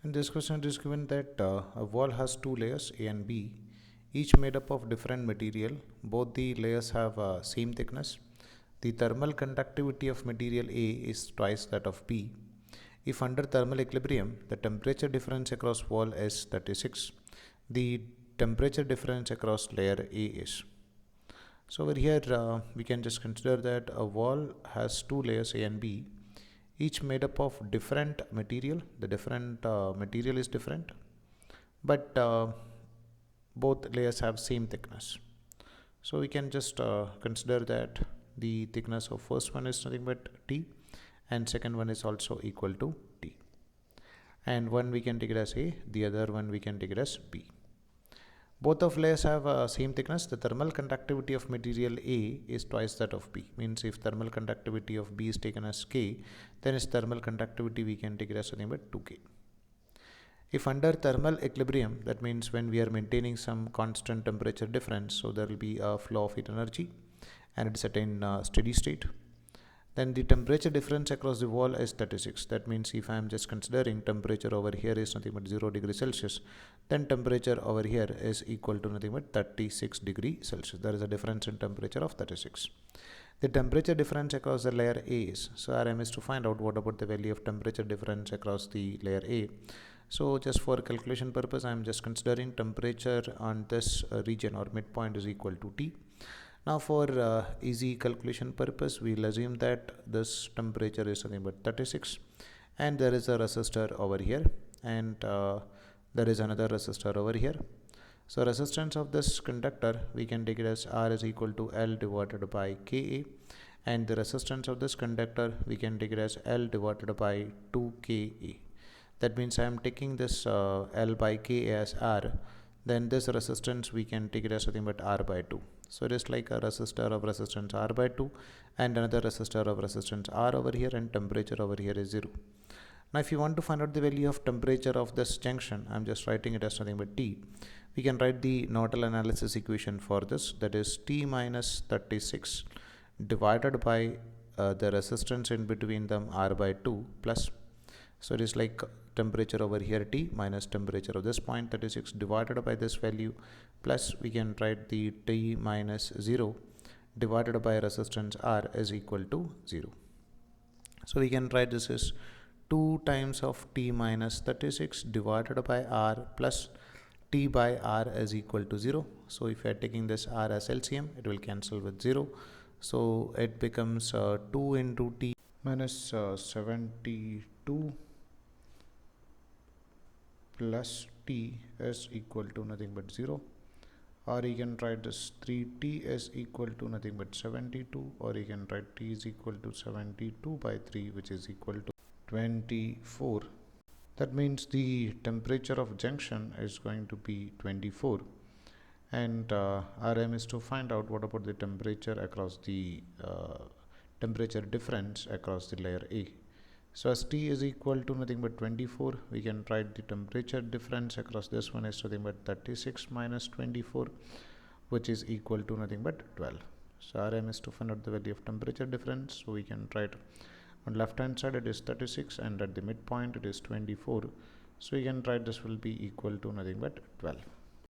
In this question, it is given that a wall has two layers A and B, each made up of different material. Both the layers have same thickness. The thermal conductivity of material A is twice that of B. If under thermal equilibrium, the temperature difference across wall is 36, the temperature difference across layer A is. So over here, we can just consider that a wall has two layers A and B, each made up of different material. The different material is different, but both layers have same thickness. So we can just consider that the thickness of first one is nothing but T, and second one is also equal to T. And one we can take it as A, the other one we can take it as B. Both of layers have same thickness. The thermal conductivity of material A is twice that of B. Means if thermal conductivity of B is taken as K, then its thermal conductivity we can take it as nothing but 2K. If under thermal equilibrium, that means when we are maintaining some constant temperature difference, so there will be a flow of heat energy and it is at in steady state. Then the temperature difference across the wall is 36. That means if I am just considering temperature over here is nothing but 0 degree Celsius, then temperature over here is equal to nothing but 36 degree Celsius. There is a difference in temperature of 36. The temperature difference across the layer A is, so RM is to find out what about the value of temperature difference across the layer A. So just for calculation purpose, I am just considering temperature on this region or midpoint is equal to T. Now for easy calculation purpose, we'll assume that this temperature is nothing but 36 and there is a resistor over here and there is another resistor over here. So resistance of this conductor we can take it as R is equal to L divided by Ka, and the resistance of this conductor we can take it as L divided by 2Ka. That means I am taking this L by K as R, then this resistance we can take it as nothing but R by 2. So it is like a resistor of resistance R by 2 and another resistor of resistance R over here, and temperature over here is 0. Now if you want to find out the value of temperature of this junction, I am just writing it as nothing but T. We can write the nodal analysis equation for this, that is T minus 36 divided by the resistance in between them R by 2 plus, so it is like temperature over here T minus temperature of this point 36 divided by this value, plus we can write the T minus 0 divided by resistance R is equal to 0. So we can write this as 2 times of T minus 36 divided by R plus T by R is equal to 0. So if you are taking this R as LCM, it will cancel with 0. So it becomes 2 into T minus 72 plus T is equal to nothing but 0, or you can write this 3T is equal to nothing but 72, or you can write T is equal to 72 by 3, which is equal to 24. That means the temperature of junction is going to be 24, and RM is to find out what about the temperature across the temperature difference across the layer A. So as T is equal to nothing but 24, we can write the temperature difference across this one is nothing but 36 minus 24, which is equal to nothing but 12. So RM is to find out the value of temperature difference. So we can write on left hand side it is 36 and at the midpoint it is 24. So we can write this will be equal to nothing but 12.